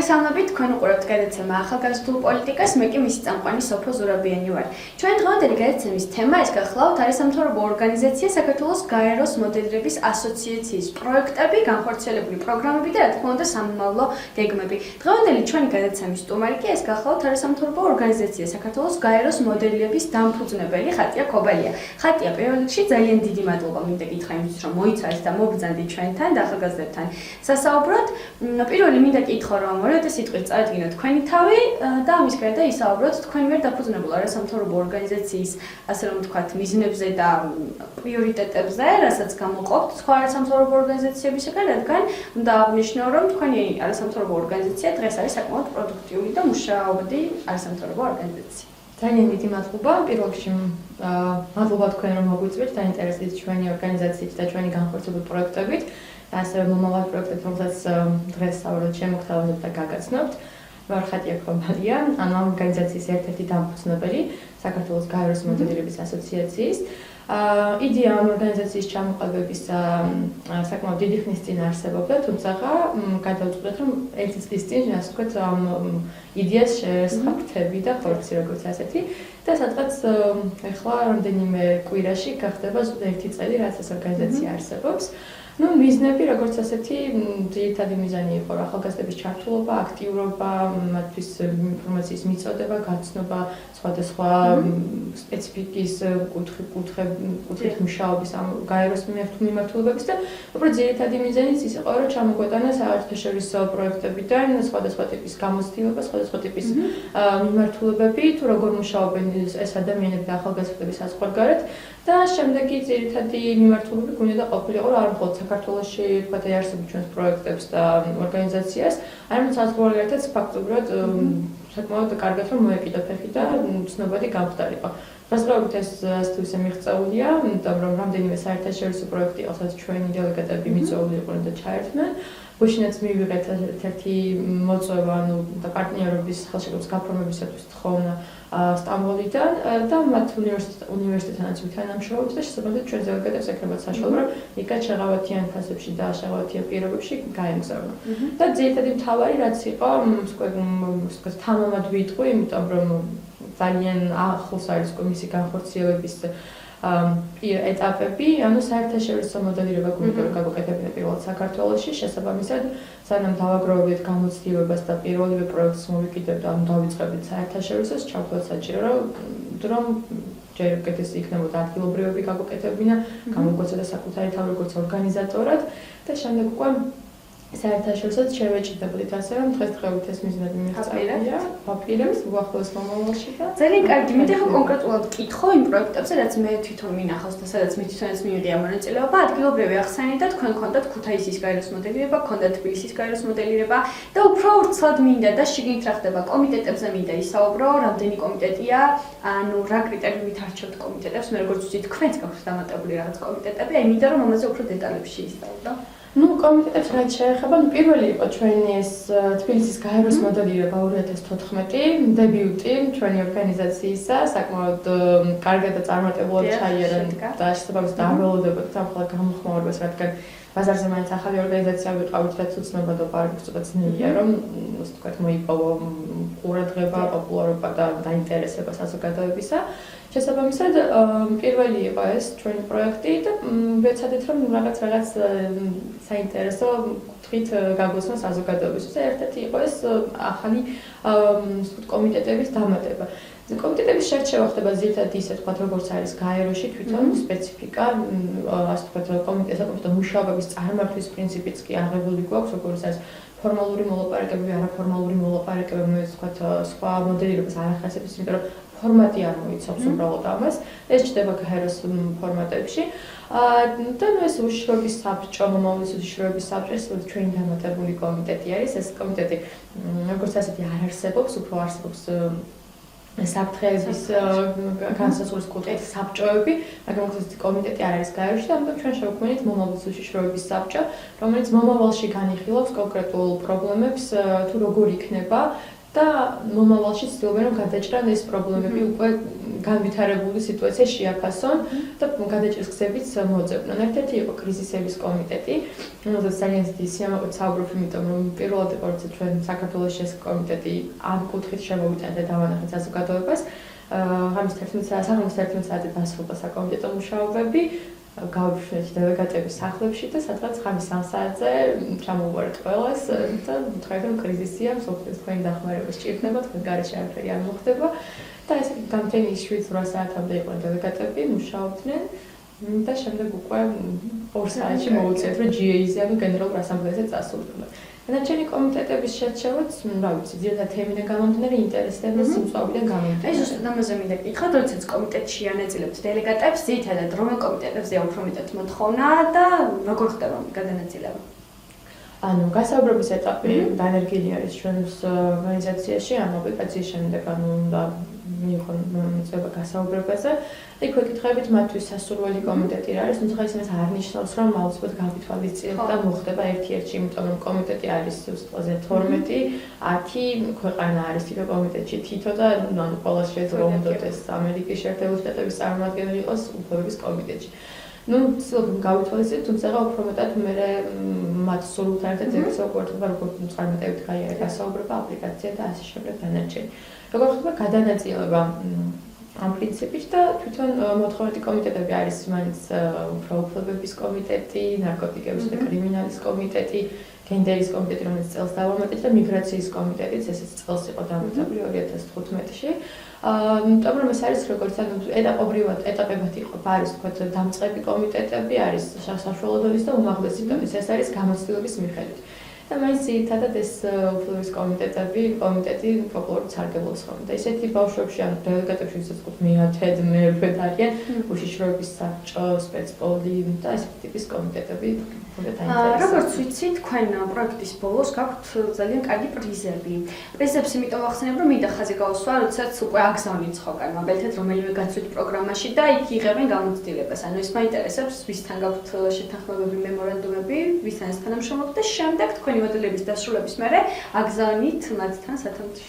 მოგესალმებით, თქვენ უყურებთ გადაცემა ახალგაზრდულ პოლიტიკას, მე კი მისი წამყვანი სოფო ზურაბიანი ვარ. ჩვენ დღევანდელი გადაცემის თემა ეს გახლავთ არასამთავრობო ორგანიზაცია საქართველოს გაეროს მოდელირების ასოციაციის პროექტები, განხორციელებული პროგრამები და რა თქმა უნდა სამომავლო გეგმები. დღევანდელი ჩვენი გადაცემის სტუმარი კი ეს გახლავთ არასამთავრობო ორგანიზაცია საქართველოს გაეროს მოდელირების დამფუძნებელი ხატია ქობალია. ხატია, პირველ რიგში ძალიან დიდი მადლობა მინდა გითხრა იმისთვის, რომ მოიცავთ და მობრძანდით ჩვენთან და ახალგაზრდებთან სასაუბროთ. პირველი მინდა კითხო, რომ ორიოდე სიტყვით წარადგინოთ თქვენი თავი და ამის გარდა ისაუბროთ თქვენ მიერ დაფუძნებულ არასამთავრობო ორგანიზაციის, ასე რომ ვთქვათ, მიზნებზე და პრიორიტეტებზე, რასაც გამოყოფთ სხვა არასამთავრობო ორგანიზაციებისგან, რადგან უნდა აღნიშნო, რომ თქვენი არასამთავრობო ორგანიზაცია დღეს არის საკმაოდ პროდუქტიული და მუშაობდი არასამთავრობო ორგანიზაცია. ძალიან დიდი მადლობა. პირველ რიგში მადლობა თქვენ რომ მოგვიწვიეთ და ინტერესით ჩვენი ორგანიზაციით და ჩვენი განხორციელებული პროექტებით. ასევე მომავალ პროექტებს, რომელსაც დღეს საუბრობთ, შემოგთავაზებთ და გაგაცნობთ. ვარ ხატია ქობალია, ამ ორგანიზაციის ერთ-ერთი დამფუძნებელი, საქართველოს გაეროს მოდელირების ასოციაციის. იდეა ამ ორგანიზაციის ჩამოყალიბების საკმაოდ დიდი ხნის წინ არსებობდა, თუმცა გადავწყვეტ, რომ ერთი წლის წინ, ასე ვთქვათ, ამ იდეას შევსხაფთები და ხორცი როგორც ასეთი და სადღაც ეხლა რამდენიმე კვირაში გახდება ერთი წელი, რაც ეს ორგანიზაცია არსებობს. მიზნები როგორც ასეთი ძირითადი მიზანი იყო ახალგაზრდების ჩართულობა, აქტიურობა, მათთვის ინფორმაციის მიწოდება, გაცნობა, სხვადასხვა სპეციფიკის კუთხით მუშაობის ამ გაეროს მიმართულებების და უბრალოდ ძირითადი მიზანიც ის იყო, რომ ჩამოგვეტანა საერთაშორისო პროექტებიდან სხვადასხვა ტიპის გამოცდილება, სხვადასხვა ტიპის მიმართულებები, თუ როგორ მუშაობენ ეს ადამიანები და ახალგაზრდები საზღვარგარეთ და შემდეგი ძირითადი მიმართულები გვინდა ყოფილიყო, რომ არ მხოლოდ საქართველოში თქვათ არსებობს ჩვენს პროექტებს და ორგანიზაციას, არამედ საზღვარგარეთაც ფაქტობრივად საკმაოდ კარგად რომ მოეკიდა ფეხი და ცნობადი გამხდარიყო. დღესდღეობით ეს თუ ისე მიღწეულია, იმიტომ რომ რამდენიმე საერთაშორისო პროექტი იყო, სადაც ჩვენი დელეგატები მიწვეული იყვნენ და ჩაერთნენ. გუშინაც მივიღეთ ერთ-ერთი მოწვევა, და პარტნიორობის ხელშეკრულების გაფორმებისათვის თხოვნა სტამბოლიდან და მათ უნივერსიტეტთანაც ვითანამშრომლობთ და შესაბამისად ჩვენ დელეგატებს ექნებათ საშუალება, რომ იქაც შეღავათიან ფასებში და შეღავათიან პირობებში გაემგზავრონ. და ძირითადი მთავარი რაც იყო, თამამად ვიტყვი, იმიტომ რომ ძალიან ახლოს არის მისი განხორციელების ეტაპები, ანუ საერთაშორისო მოდელირება გვინდა რომ გავუკეთებინე პირველად საქართველოში, შესაბამისად სანამ დავაგროვებთ გამოცდილებას და პირველივე პროექტს მოვიკიდებთ, ანუ დავიწყებთ საერთაშორისოს, ჩავთვალოთ საჭირო, რომ ჯერ უკეთესი იქნებოდა ადგილობრივები გავუკეთებინა, გამოგვეცოდა საკუთარი თავი როგორც ორგანიზატორად და შემდეგ უკვე საერთაშორისოდ შევეჭიდებოდით, ასე რომ დღესდღეობით ეს მიზნები მიღწევია, ვაპირებს უახლოეს მომავალში და ძალიან კარგი. მინდა ახლა კონკრეტულად კითხო იმ პროექტებზე, რაც მე თვითონ მინახავს და სადაც მე თვითონაც მივიღია მონაწილეობა, ადგილობრივი ახსენეთ და თქვენ გქონდათ ქუთაისის გაეროს მოდელირება, გქონდათ თბილისის გაეროს მოდელირება და უფრო ვრცლად მინდა და შიგნით რა ხდება კომიტეტებზე მინდა ისაუბრო, რამდენი კომიტეტია, ანუ რა კრიტერიუმით არჩევთ კომიტეტებს, მე როგორც ვთქვით, თქვენც გაქვთ დამატებული რაღაც კომიტეტები, აი მინდა რომ ამაზე უფრო დეტალებში ისაუბრო. კომიტეტებს რაც შეეხება, პირველი იყო ჩვენი ეს თბილისის გაეროს მოდელირება 2014, დებიუტი ჩვენი ორგანიზაციისა, საკმაოდ კარგად და წარმატებულად ჩაიარა და შესაბამისად დაველოდებოდა ამ ხოლმე გამოხმაურებას, რადგან ბაზარზე მაინც ახალი ორგანიზაცია ვიყავით და ცნობადობა არ გწოდა ძნელია, რომ ასე ვთქვათ, მოიპოვა ყურადღება, პოპულარობა და დაინტერესება საზოგადოებისა. შესაბამისად, პირველი იყო ეს ჩვენი პროექტი და ვეცადეთ, რომ რაღაც საინტერესო კუთხით გაგვესვან საზოგადოებისთვის. ერთ-ერთი იყო ეს ახალი კომიტეტების დამატება. კომიტეტების შერჩევა ხდება ძირითადად ისე თქვათ, როგორც არის გაეროში თვითონ სპეციფიკა, ასე თქვათ, კომიტეტთა მუშაობების წარმართვის პრინციპიც კი აღებული გვაქვს, როგორც არის ფორმალური მოლაპარაკებები, არაფორმალური მოლაპარაკებები, მე ვთქვათ, სხვა მოდელირებას არ ახასიათებს, იმიტომ რომ ფორმატი არ მოიცავს უბრალოდ ამას, ეს ჩდება გაეროს ფორმატებში. და ეს უშიშროების საბჭო, მომავლის უშიშროების საბჭოს ჩვენი დამატებული კომიტეტი არის. ეს კომიტეტი როგორც ასეთი არ არსებობს, უფრო არსებობს საფრთხეების განსაზღვრის კუთხით საბჭოები, მაგრამ ეს კომიტეტი არ არის გაეროში და ამიტომ ჩვენ შევქმნით მომავლის უშიშროების საბჭო, რომელიც მომავალში განიხილავს კონკრეტულ პრობლემებს, თუ როგორ იქნება და მომავალში ცდილობენ რომ გადაჭრან ეს პრობლემები უკვე განვითარებული სიტუაცია შეაფასონ და გადაჭრის გზებიც მოძებნონ. ერთ-ერთი იყო კრიზისების კომიტეტი, რომელზეც ძალიან დიდი სიამაყით საუბრობ, იმიტომ რომ პირველად იყო როცა ჩვენ საქართველოში ეს კომიტეტი ამ კუთხით შემოვიტანეთ და დავანახეთ საზოგადოებას. ღამის 11 საათზე დასრულდა საკომიტეტო მუშაობები. გავიშვით დელეგატების სახლებში და სადღაც ღამის 3 საათზე ჩამოვარეთ ყველას და ვთქვით რომ კრიზისია, მსოფლიოს თქვენი დახმარება სჭირდება, თქვენ გარეშე არაფერი არ მოხდება და ესე გამთენი 7-8 საათამდე იყვნენ დელეგატები, მუშაობდნენ და შემდეგ უკვე 2 საათში მოუწიეთ რომ GA-ზე, ანუ გენერალურ ასამბლეაზე წასულიყო. დანარჩენი კომიტეტების შერჩევაც, რა ვიცი, ძირითადად თემიდან გამომდინარე ინტერესიდან და სიმწვავიდან გამომდინარე. აი ზუსტად ამაზე მინდა გითხრათ, როდესაც კომიტეტში ანაწილებთ დელეგატებს, ძირითადად რომელ კომიტეტებზეა უფრო მეტად მოთხოვნა და როგორ ხდება გადანაწილება? ანუ გასაუბრების ეტაპი დანერგილი არის ჩვენს ორგანიზაციაში, ამ აპლიკაციის შემდეგ ანუ უნდა მიიღონ მოწვევა გასაუბრებაზე. იქ ვეკითხებით მათთვის სასურველი კომიტეტი რა არის, თუმცა ეს არ ნიშნავს, რომ აუცილებლად გავითვალისწინებთ და მოხდება ერთ-ერთში, იმიტომ რომ კომიტეტი არის უბრალოდ 12-10 ქვეყანა არის თითო კომიტეტში თითო და ანუ ყველა შეიძლება უმდოდეს ამერიკის შეერთებული შტატების წარმომადგენელი იყოს უფლებების კომიტეტში. Ну, ცდილობთ გავითვალისწინოთ, თუმცა უფრო მეტად მე მათ სრულთან ერთად ეგრესა უყურებთ, როგორც წარმატებით გაიარა გასაუბრება, აპლიკაცია და ასე შემდეგ დანარჩენი. როგორ ხდება გადანაწილება ამ პრინციპით და თვითონ მოთხოვნადი კომიტეტები არის მაინც უფრო უფლებების კომიტეტი, ნარკოტიკების და კრიმინალის კომიტეტი, გენდერის კომიტეტი, რომელიც წელს დავამატეთ და მიგრაციის კომიტეტიც ესეც წელს იყო დამტკიცებული 2015-ში. იმიტომ რომ ეს არის როგორც ანუ ეტაპობრივად ეტაპებად იყო არის თქვა დამწყები კომიტეტები, არის საშუალო დონის და უმაღლესი დონის. ეს არის გამოცდილების მიხედვით. და მაინც ძირითადად ეს უფლებების კომიტეტი პოპულარულად სარგებლობს ხოლმე. და ისეთი ბავშვებში ან დელეგატებში ვისაც ვთქვით მე-10 მე-8 არიან უშიშროების საბჭო, სპეცპოლი და ესეთი ტიპის კომიტეტები უნდა დაინტერესებათ. როგორც ვიცი, თქვენ პროექტის ბოლოს გაქვთ ძალიან კარგი პრიზები. პრიზებს იმიტომ ვახსენებ, რომ მინდა ხაზი გავუსვა, როდესაც უკვე აგზავნით ხო კან მაგალითად რომელიმე გაცვით პროგრამაში და იქ იღებენ გამოცდილებას. ანუ ეს მაინტერესებს, ვისთან გაქვთ შეთანხმებები, მემორანდუმები, ვისთან ეს თანამშრომლობთ და შემდეგ თქვენი მოდელების დასრულების მერე აგზავნით მათთან სათამაშო.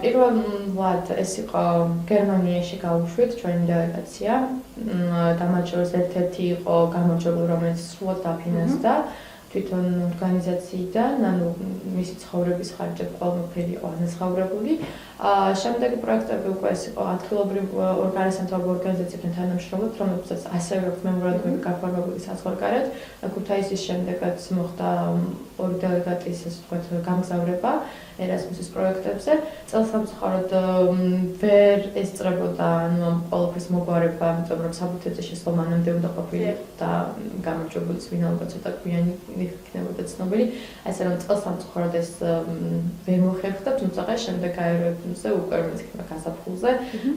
პირველად ეს იყო გერმანიაში გავუშვით ჩვენი დელეგაცია. და მათ შორის ერთ-ერთი იყო გამარჯვებული, რომელიც სრულად დაფინანსდა თვითონ ორგანიზაციიდან, ანუ მისი ცხოვრების ხარჯები ყველაფერი იყო განსხვავებული. შემდეგი პროექტები უკვე ეს იყო ადგილობრივ არასამთავრობო ორგანიზაციებთან თანამშრომლობთ, რომლებსაც ასევე აქვს მემორანდუმები გაფორმებული საზღვარგარეთ. ქუთაისის შემდეგაც მოხდა ორი დელეგატის ასე ვთქვათ გამგზავრება ერასმუსის პროექტებზე. წელსამცხოვრად ვერ ესწრებოდა ანუ ამ ყველაფრის მოგვარება, იმიტომ რომ საბუთეთზე შესვლა მანამდე უნდა ყოფილიყო და გამარჯვებული ვინაობა ცოტა გვიანი იქნებოდა ცნობილი. ასე რომ წელსამცხოვრად ეს ვერ მოხერხდა, თუმცა შემდეგ აეროებზე უკვე რომელიც იქნება გასაფხულზე,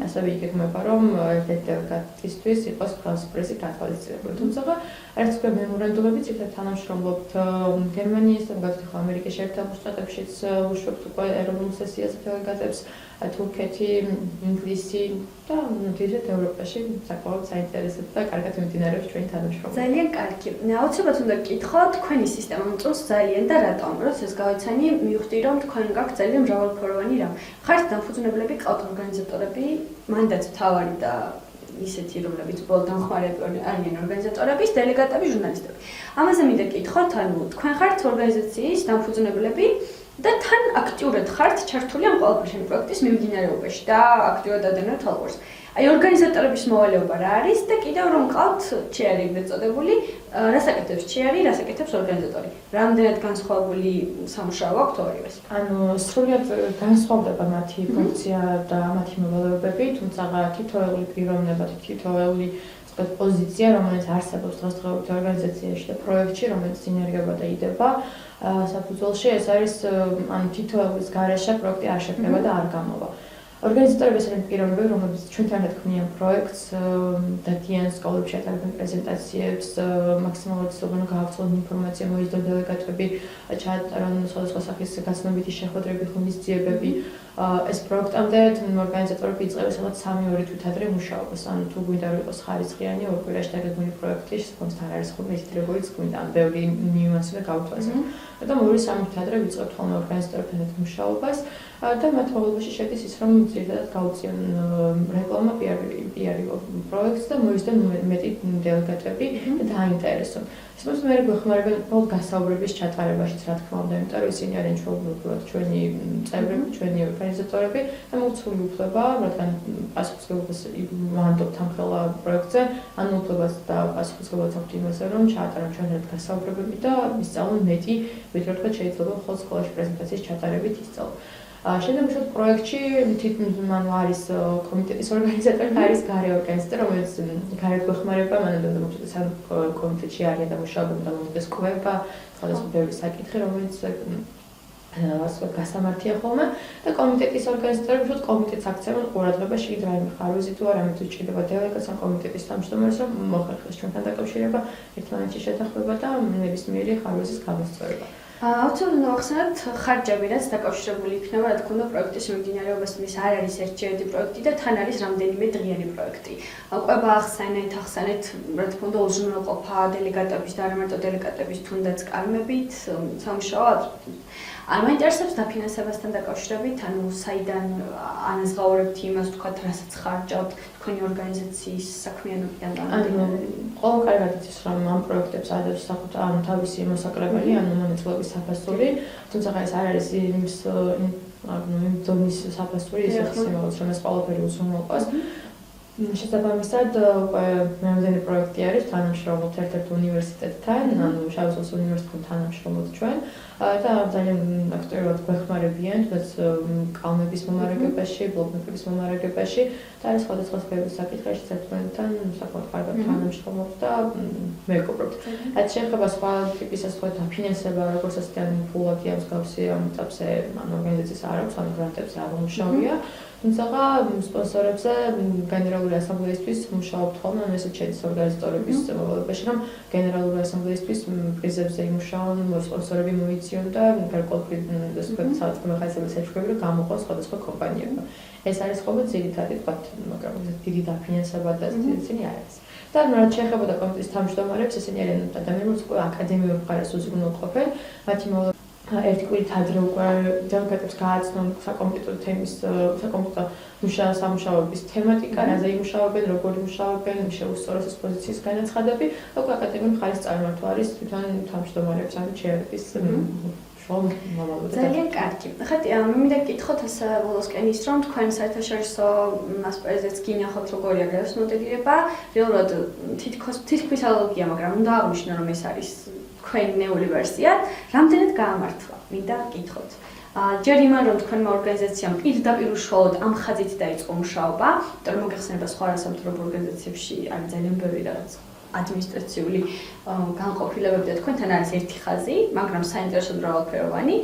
ასევე იგეგმება რომ ერთ-ერთი დელეგატისთვის იყოს პრიზი გათვალისწინებული. თუმცა რაც უკვე მემორანდუმები ციფრად თანამშრომლობთ გერმანიის და მაგალითად ამერიკის შეერთებულ შტატებშიც ვუშვებთ უკვე ეროვნულ სესიაზე დელეგატებს, თურქეთი, ინგლისი და მთლიანად ევროპაში საკმაოდ საინტერესო და კარგად მიმდინარეობს ჩვენი თანამშრომლობა. ძალიან კარგი. აუცილებლად უნდა გკითხოთ, თქვენი სისტემა მომწონს ძალიან და რატომ? როდესაც გავიცანი, მივხვდი რომ თქვენ გაქვთ ძალიან მრავალფეროვანი რამ. ხართ დამფუძნებლები, ყავთ ორგანიზატორები, მანდაც მთავარი და ისეთი რომლებიც ბოლო დამხმარეები არიან ორგანიზატორების, დელეგატები, ჟურნალისტები. ამაზე მინდა გკითხოთ, ანუ თქვენ ხართ ორგანიზაციის დამფუძნებლები და თან აქტიურად ხართ ჩართული ამ ყველაფერში პროექტის მიმდინარეობაში და აქტიურად ადენებთ ალყურს. აი ორგანიზატორების მოვალეობა რა არის და კიდევ რომ ყავთ ჩეარი ეგრეთ წოდებული, რას აკეთებს ჩეარი, რას აკეთებს ორგანიზატორი? რამდენად განსხვავებული სამუშაო აქვთ ორივეს? ანუ სრულად განსხვავდება მათი ფუნქცია და მათი მოვალეობები, თუმცა თითოეული პიროვნება, თითოეული პოზიცია, რომელიც არსებობს დღესდღეობით ორგანიზაციაში და პროექტში, რომელიც ინერგება და იდება საფუძველში, ეს არის ანუ თითოეულის გარეშე პროექტი არ შექმნება და არ გამოვა. ორგანიზატორები ეს არის პიროვნებები, რომლებიც ჩვენთან ერთად ქმნიან პროექტს, დადიან სკოლებში ატარებენ პრეზენტაციებს, მაქსიმალურად ცდილობენ გაავრცელონ ინფორმაცია, მოიძდონ დელეგატები, ჩაატარონ სხვადასხვა სახის გაცნობითი შეხვედრები, ღონისძიებები, ეს პროექტამდე ორგანიზატორები იწყებენ სადღაც 3-2 თვით ადრე მუშაობას. ანუ თუ გვინდა რომ იყოს ხარისხიანი ორ კვირაში დაგეგმილი პროექტი, შესაბამისად არ არის ხოლმე ისეთი როგორიც გვინდა, ან ბევრი ნიუანსი და გავთვალისწინოთ. და 2-3 თვით ადრე ვიწყებთ ხოლმე ორგანიზატორებთან ერთად მუშაობას და მათ მოგებაში შედის ის, რომ ძირითადად გავუწიონ რეკლამა, PR პროექტს და მოისდენ მეტი დელეგატები და დაინტერესონ. Mums ir გვეხმარებიან მხოლოდ გასაუბრების ჩატარებაშიც, რა თქმა უნდა, იმიტომ რომ ისინი არიან ჩვენი წევრები, ჩვენი ორგანიზატორები და მოუწვეული უფლება, რადგან პასუხისმგებლობას ვანდობთ ამ ხელა პროექტზე, ანუ უფლებას და პასუხისმგებლობას აქვთ იმაზე, რომ ჩაატარონ ჩვენთან გასაუბრებები და ისწავლონ მეტი, ვიდრე თქვა შეიძლება მხოლოდ სკოლაში პრეზენტაციის ჩატარებით ისწავლონ. Შემდგომ პროექტში მან არის კომიტეტის ორგანიზატორი, არის გარე ორგანიზატორი, რომელიც გარეთ გვეხმარება, მანამდე მოხდა კომიტეტში არიან და მუშაობენ და მომდეს კვება, სხვადასხვა ბევრი საკითხი, რომელიც ასე გასამართია ხოლმე და კომიტეტის ორგანიზატორები უშუალოდ კომიტეტს აქცევენ ყურადღებას შეიძლება რაიმე ხარვეზი თუ არა, ამით უჭირდება დელეგატს ან კომიტეტის თავმჯდომარეს, რომ მოხერხდეს ჩვენთან დაკავშირება, ერთმანეთში შეთანხმება და ნებისმიერი ხარვეზის გამოსწორება. აუცილებლად მოახსენოთ ხარჯები, რაც დაკავშირებული იქნება, რა თქმა უნდა, პროექტის მიმდინარეობასთან. ის არ არის ერთჯერადი პროექტი და თან არის რამდენიმე დღიანი პროექტი. კვება ახსენეთ, რა თქმა უნდა, უზრუნველყოფა დელეგატების და არა მარტო დელეგატების, თუნდაც კალმებით, სამუშაო ან მაინტერესებს დაფინანსებასთან დაკავშირებით, ანუ საიდან ანაზღაურებთ იმას, თქვათ, რასაც ხარჯავთ თქვენი ორგანიზაციის საქმიანობიდან დამოკიდებული. Ყოველ კარგად იცის, რომ ამ პროექტებს ადევს თავისი მოსაკრებელი, ანუ მონაწილეობის საფასური, თუმცა ეს არ არის იმ ზონის საფასური, ის ის რომ ეს ყველაფერი უზრუნველყოფას. შესაბამისად, რამდენი პროექტი არის თანამშრომლობთ ერთ-ერთ უნივერსიტეტთან, ანუ შავი ზღვის უნივერსიტეტთან თანამშრომლობთ ჩვენ და ძალიან აქტიურად გვეხმარებიან, თუნდაც კალმების მომარაგებაში, ბლოკნოტების მომარაგებაში და არის სხვადასხვა სფეროს საკითხებში ერთმანეთთან საკმაოდ კარგად თანამშრომლობთ და მეგობრობთ. რაც შეეხება სხვა ტიპის სხვა დაფინანსება, როგორც ასეთი ფულაკი ამ მსგავსი ამიტაბზე ან ორგანიზაციის არ აქვს, ან გრანტებზე არ უმუშავია. თუმცა სპონსორებზე გენერალური ასამბლეისთვის მუშაობთ ხოლმე, ანუ ესეც შედის ორგანიზატორების მოვალეობაში, რომ გენერალური ასამბლეისთვის პრიზებზე იმუშაონ, სპონსორები მოიწიონ და გარკვეული საწყო მეხანიზმების საჩუქრები და გამოყოს სხვადასხვა კომპანიებმა. ეს არის ხოლმე ძირითადი, ვთქვათ, მაგრამ დიდი დაფინანსება და ისინი არ არის. და რაც შეეხება კომიტეტის თავმჯდომარებს, ისინი არიან ადამიანები, უკვე აკადემიურ მხარეს უზრუნველყოფენ, მათი ერთი კვირით ადრე უკვე დელეგატებს გააცნონ საკომპიუტრო თემის, საკომპიუტრო სამუშაოების თემატიკა, რაზე იმუშავებენ, როგორ იმუშავებენ, შეუსწოროს ეს პოზიციის განაცხადები და უკვე აკადემიურ მხარეს წარმართვა არის თვითონ თავმჯდომარების ან ჩერების ძალიან კარგი. ხათ მინდა გკითხოთ ასე ბოლოსკენ ის რომ თქვენ საერთაშორისო ასპარეზზეც გინახავთ როგორი აგრეს მოდელირება, რეალურად თითქმის ანალოგია, მაგრამ უნდა აღვნიშნო რომ ეს არის თქვენი ვერსია, რამდენად გაამართლა, მინდა გკითხოთ. ჯერ იმან რომ თქვენმა ორგანიზაციამ პირდაპირ უშუალოდ ამ ხაზით დაიწყო მუშაობა, იმიტომ რომ მოგეხსენება სხვა სამთავრობო ორგანიზაციებში არის ძალიან ბევრი რაღაც ადმინისტრაციული განყოფილებები და თქვენთან არის ერთი ხაზი, მაგრამ საინტერესო მრავალფეროვანი.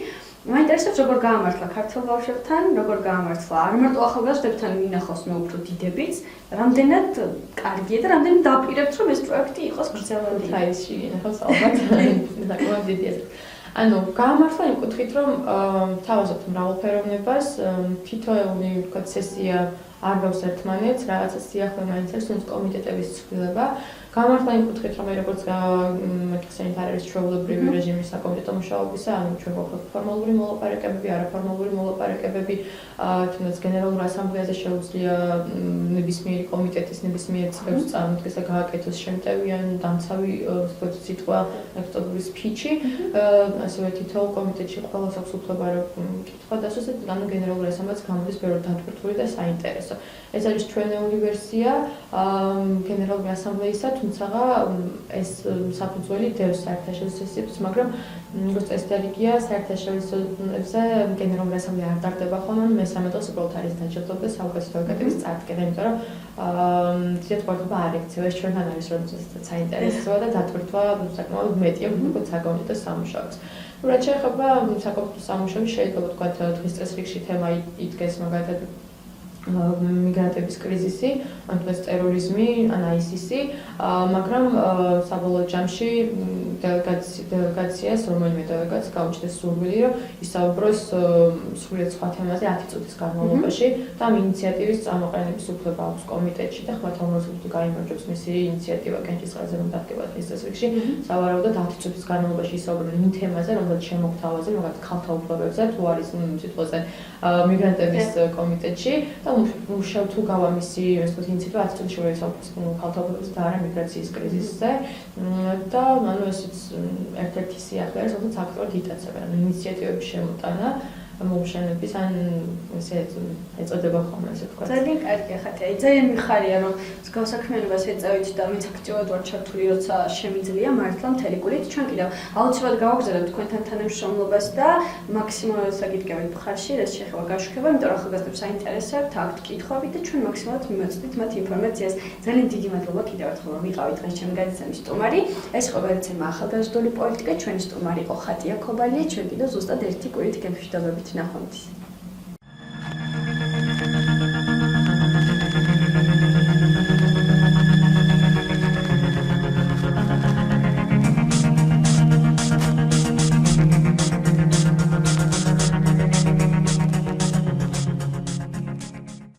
მაინტერესებს როგორ გაამართლა ქართველ ბავშვებთან, როგორ გაამართლა არ მარტო ახალგაზრდებთან მინახავს მე უფრო დიდებიც, რამდენად კარგია და რამდენად დაპირებთ რომ ეს პროექტი იყოს გრძელვადიანი. თაისში მინახავს ალბათ საკმაოდ დიდი ეს. ანუ გაამართლა იმ კუთხით რომ თავაზობთ მრავალფეროვნებას, თითოეული ვთქვათ სესია არ გავს ერთმანეთს, რაღაცა სიახლე მაინც არის, თუმცა კომიტეტების ცვლილება. Გამართლა იმ კუთხით, რომ როგორც მეთქსენით არ არის ჩვეულებრივი რეჟიმის საკომიტეტო მუშაობისა, ანუ ჩვენ გვაქვს ფორმალური მოლაპარაკებები, არაფორმალური მოლაპარაკებები, თუნდაც გენერალურ ასამბლეაზე შეუძლია ნებისმიერი კომიტეტის ნებისმიერ წევრს წარმოდგეს და გააკეთოს შემტევიან დამცავი სიტყვა ნაკრების ფიჩი, ასევე თითოეულ კომიტეტში ყველას აქვს უფლება რომ კითხვა დასვას, ანუ გენერალური ასამბლეაც გამოდის ბევრად დატვირთული და საინტერესო. ეს არის ჩვენეული ვერსია გენერალური ასამბლეისა, თუმცა ეს საფუძველი დევს საერთაშორისო სესიებს, მაგრამ როგორც წესდელიგია საერთაშორისოებზე გენერალური ასამბლეა არ ტარდება ხოლმე, მესამე დღეს უბრალოდ არის დაჯილდოება საუკეთესო დელეგატების წარდგენა, იმიტომ რომ ზედ ყურადღება არ ექცევა, ეს ჩვენთან არის რომ საინტერესოა და დატვირთვა საკმაოდ მეტია როგორც საკომიტეტო სამუშაოებს. რაც შეეხება საკომიტეტო სამუშაოებს, შეიძლება ვთქვათ დღის წესრიგში თემა იდგეს მაგალითად მიგრანტების კრიზისი, ან თუნდაც ტერორიზმი, ან ISIS-ი, მაგრამ საბოლოო ჯამში დელეგაციას, რომელიმე დელეგაციას გაუჩნდეს სურვილი, რომ ისაუბროს სრულიად სხვა თემაზე 10 წუთის განმავლობაში და ამ ინიციატივის წარმოყენების უფლება აქვს კომიტეტში და ხმათა უმრავლესობა გაიმარჯვებს მისი ინიციატივა კენჭისყრაზე რომ დადგება დღის წესრიგში, სავარაუდოდ 10 წუთის განმავლობაში ისაუბრონ იმ თემაზე, რომელსაც შემოგთავაზე, მაგალითად ქალთა უფლებებზე, თუ არის სიტყვაზე მიგრანტების კომიტეტში და მუშაობ თუ გავა მისი ინიციატივა 10 წუთის შორის ქალთა უფლებებზე და არა მიგრაციის კრიზისზე და ანუ ესეც ერთ-ერთი სიახლეა, სადაც აქტიურად იტაცებენ ინიციატივების შემოტანა მოუშენების ან ესე ეწოდება ხოლმე ესე ვთქვათ. ძალიან კარგი ხათი. აი ძალიან მიხარია რომ გასაქმიანებას ეწევით და მეც აქტიურად ვარ ჩართული, როცა შემიძლია მართლა მთელი გულით. ჩვენ კიდევ აუცილებლად გავაგზავნებთ თქვენთან თანამშრომლობას და მაქსიმალურად საგიდგებით მხარში, რაც შეეხება გაშუქება, იმიტომ რომ ახალგაზრდებს აინტერესებთ აქვთ კითხვები და ჩვენ მაქსიმალურად მიმოწვით მათ ინფორმაციას. ძალიან დიდი მადლობა კიდევ ერთხელ რომ ვიყავით დღეს ჩემი გადაცემის სტუმარი. ეს იყო გადაცემა ახალგაზრდული პოლიტიკა. ჩვენი სტუმარი იყო ხატია ქობალია. ჩვენ კიდევ ზუსტად ერთი კვირით გემშვიდობებით ნახვამდის.